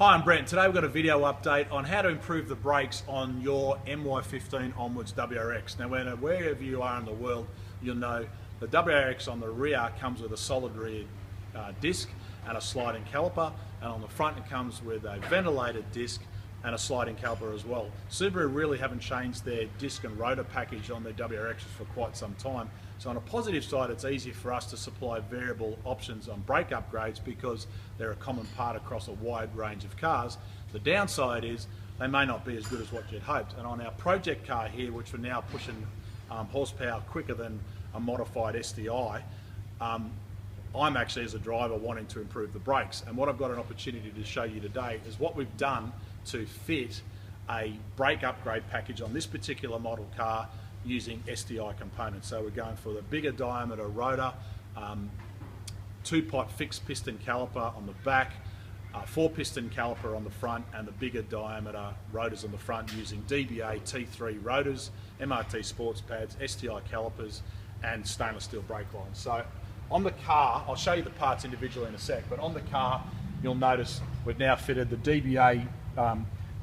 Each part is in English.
Hi, I'm Brent. Today we've got a video update on how to improve the brakes on your MY15 onwards WRX. Now, wherever you are in the world, you'll know the WRX on the rear comes with a solid rear disc and a sliding caliper, and on the front it comes with a ventilated disc and a sliding caliper as well. Subaru really haven't changed their disc and rotor package on their WRXs for quite some time. So on a positive side, it's easy for us to supply variable options on brake upgrades because they're a common part across a wide range of cars. The downside is they may not be as good as what you'd hoped. And on our project car here, which we're now pushing horsepower quicker than a modified STI, I'm actually, as a driver, wanting to improve the brakes. And what I've got an opportunity to show you today is what we've done to fit a brake upgrade package on this particular model car using STI components. So we're going for the bigger diameter rotor, 2-pot fixed piston caliper on the back, 4-piston caliper on the front, and the bigger diameter rotors on the front using DBA T3 rotors, MRT sports pads, STI calipers, and stainless steel brake lines. So on the car, I'll show you the parts individually in a sec, but on the car you'll notice we've now fitted the DBA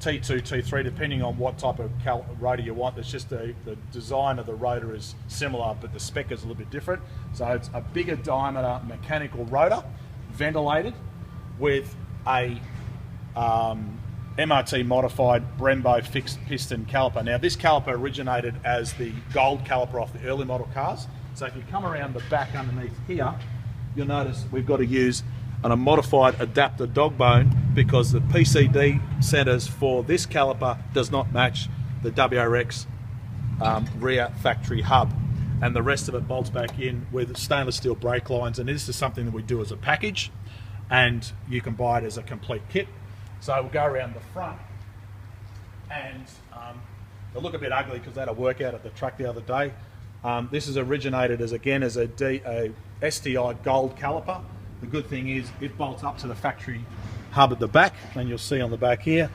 T2, T3, depending on what type of rotor you want. It's just the design of the rotor is similar, but the spec is a little bit different. So it's a bigger diameter mechanical rotor, ventilated, with a MRT modified Brembo fixed piston caliper. Now this caliper originated as the gold caliper off the early model cars. So if you come around the back underneath here, you'll notice we've got to use a modified adapter dog bone because the PCD centers for this caliper does not match the WRX rear factory hub, and the rest of it bolts back in with stainless steel brake lines. And this is something that we do as a package, and you can buy it as a complete kit. So we'll go around the front, and it'll look a bit ugly because they had a workout at the track the other day. This is originated as a STI gold caliper. The good thing is it bolts up to the factory hub at the back, and you'll see on the back here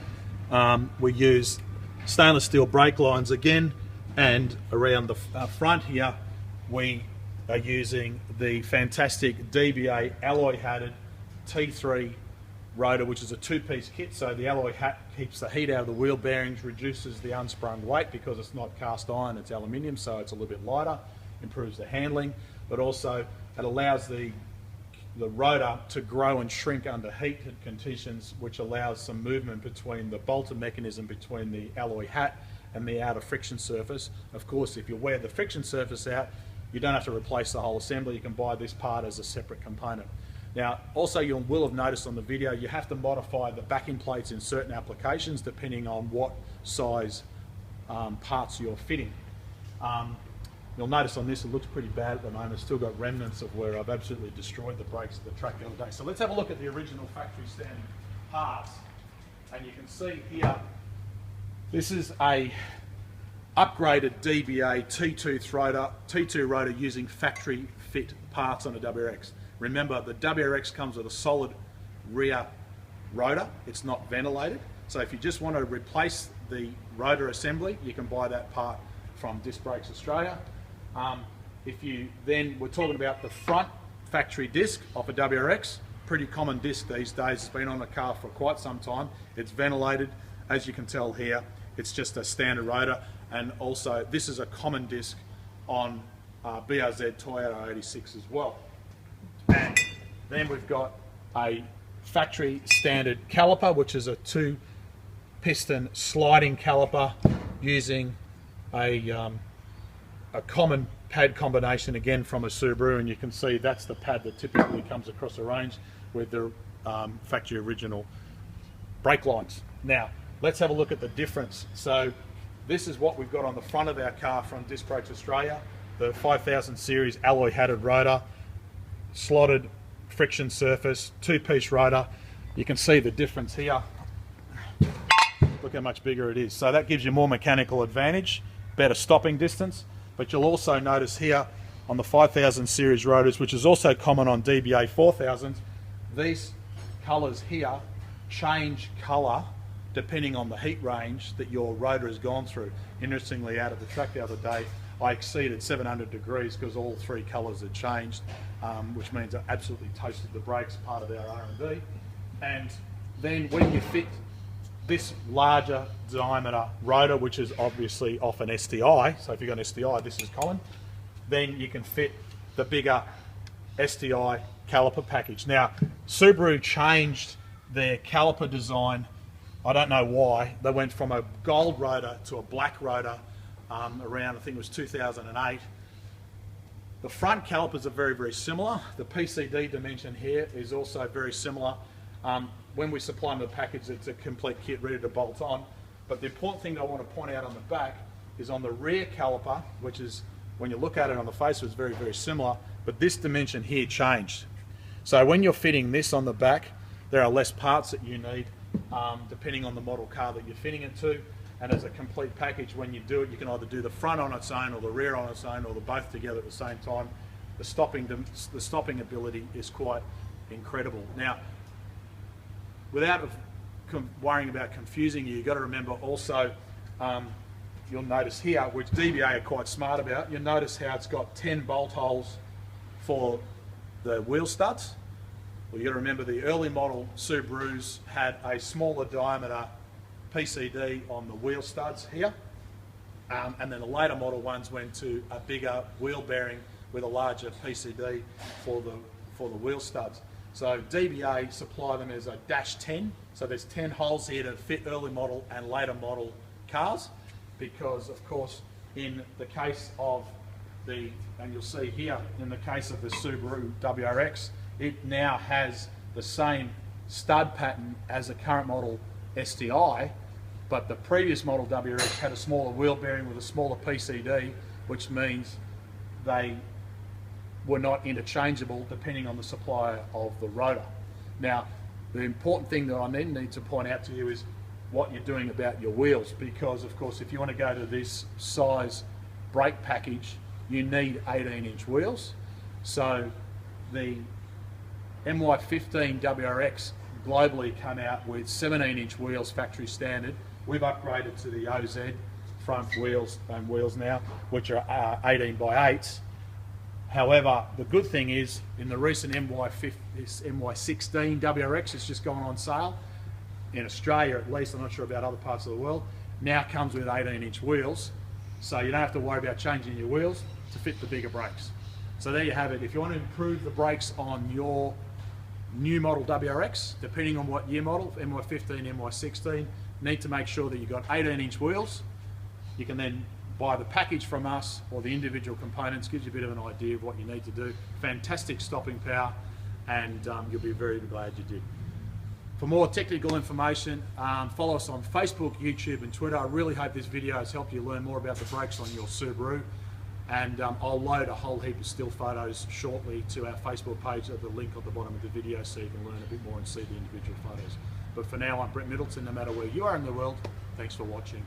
we use stainless steel brake lines again, and around the front here we are using the fantastic DBA alloy hatted T3 rotor, which is a 2-piece kit. So the alloy hat keeps the heat out of the wheel bearings, reduces the unsprung weight because it's not cast iron, it's aluminium, so it's a little bit lighter, improves the handling, but also it allows the rotor to grow and shrink under heated conditions, which allows some movement between the bolted mechanism between the alloy hat and the outer friction surface. Of course, if you wear the friction surface out, you don't have to replace the whole assembly. You can buy this part as a separate component. Now, also you will have noticed on the video, you have to modify the backing plates in certain applications depending on what size parts you're fitting. You'll notice on this it looks pretty bad at the moment. It's still got remnants of where I've absolutely destroyed the brakes of the track the other day. So let's have a look at the original factory standing parts, and you can see here this is a upgraded DBA T2 rotor using factory fit parts on a WRX. Remember, the WRX comes with a solid rear rotor. It's not ventilated. So if you just want to replace the rotor assembly, you can buy that part from Disc Brakes Australia. If you then, we're talking about the front factory disc of a WRX, pretty common disc these days. It's been on a car for quite some time. It's ventilated, as you can tell here. It's just a standard rotor, and also this is a common disc on BRZ Toyota 86 as well. And then we've got a factory standard caliper, which is a 2-piston sliding caliper using a common pad combination, again from a Subaru, and you can see that's the pad that typically comes across the range with the factory original brake lines. Now let's have a look at the difference. So this is what we've got on the front of our car from Disc Brakes Australia, the 5000 series alloy hatted rotor, slotted friction surface, 2-piece rotor. You can see the difference here. Look how much bigger it is. So that gives you more mechanical advantage, better stopping distance. But you'll also notice here on the 5000 series rotors, which is also common on DBA 4000s, these colours here change colour depending on the heat range that your rotor has gone through. Interestingly, out at the track the other day, I exceeded 700 degrees because all 3 colours had changed, which means I absolutely toasted the brakes, part of our R&D. And then when you fit this larger diameter rotor, which is obviously off an STI, so if you've got an STI, this is common, then you can fit the bigger STI caliper package. Now, Subaru changed their caliper design. I don't know why. They went from a gold rotor to a black rotor around, I think it was 2008. The front calipers are very, very similar. The PCD dimension here is also very similar. When we supply them the package, it's a complete kit ready to bolt on. But the important thing that I want to point out on the back is on the rear caliper, which is, when you look at it on the face, it's very, very similar, but this dimension here changed. So when you're fitting this on the back, there are less parts that you need, depending on the model car that you're fitting it to. And as a complete package, when you do it, you can either do the front on its own or the rear on its own, or the both together at the same time. The stopping ability is quite incredible. Now, without worrying about confusing you, you've got to remember also, you'll notice here, which DBA are quite smart about, you'll notice how it's got 10 bolt holes for the wheel studs. Well, you've got to remember the early model Subarus had a smaller diameter PCD on the wheel studs here, and then the later model ones went to a bigger wheel bearing with a larger PCD for the wheel studs. So DBA supply them as a -10, so there's 10 holes here to fit early model and later model cars, because of course in the case of the, and you'll see here, in the case of the Subaru WRX, it now has the same stud pattern as the current model STI, but the previous model WRX had a smaller wheel bearing with a smaller PCD, which means they were not interchangeable depending on the supplier of the rotor. Now, the important thing that I then need to point out to you is what you're doing about your wheels, because of course if you want to go to this size brake package, you need 18-inch wheels. So the MY15 WRX globally come out with 17-inch wheels, factory standard. We've upgraded to the OZ front wheels and wheels now, which are 18 by 8s. However, the good thing is, in the recent MY16 WRX, it's just gone on sale, in Australia at least, I'm not sure about other parts of the world, now comes with 18-inch wheels, so you don't have to worry about changing your wheels to fit the bigger brakes. So there you have it. If you want to improve the brakes on your new model WRX, depending on what year model, MY15, MY16, need to make sure that you've got 18-inch wheels. You can then buy the package from us, or the individual components, gives you a bit of an idea of what you need to do. Fantastic stopping power, and you'll be very glad you did. For more technical information, follow us on Facebook, YouTube and Twitter. I really hope this video has helped you learn more about the brakes on your Subaru, and I'll load a whole heap of still photos shortly to our Facebook page at the link at the bottom of the video, so you can learn a bit more and see the individual photos. But for now, I'm Brett Middleton. No matter where you are in the world, thanks for watching.